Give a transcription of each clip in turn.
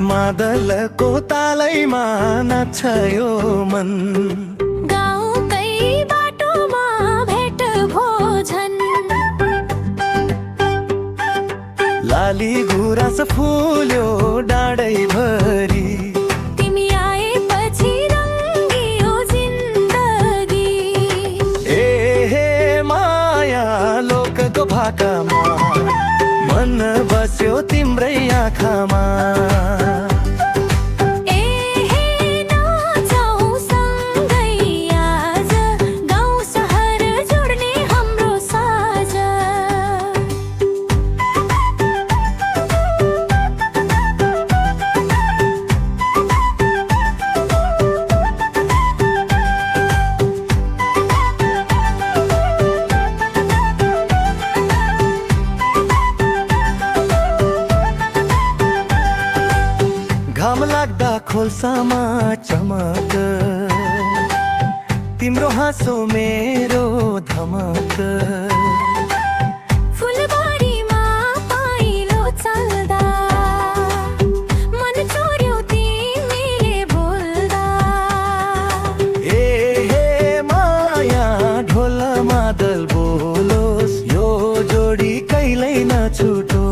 मादलको तालैमा नाच्छ यो मन, गाउँकै बाटोमा भेट भोजन, लाली गुराँस फुल्यो डाँडैभरि, तिमी आएपछि रङ्गियो जिन्दगी। ए हे माया लोकको भाकामा, मन बस्यो तिम्रै आँखामा। घाम लाग्दा खोल्सामा चमक, तिम्रो हाँसो मेरो धमक, फुलबारीमा पाइलो चल्दा मन चोर्यो तिमीले बोल्दा। ए हे माया ढोल मादल बोलोस्, यो जोडी कहिल्यै नछुटोस्।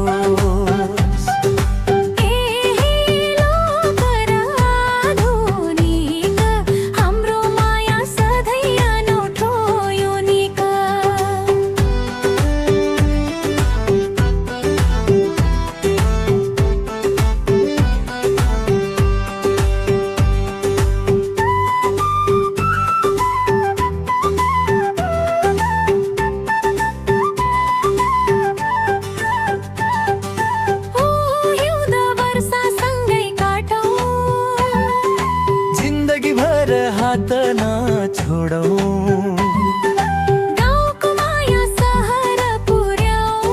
हात नछोडौँ, गाउँको माया सहर पुर्याऊ,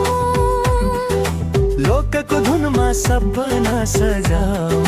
लोकको धुनमा सपना सजाऊ।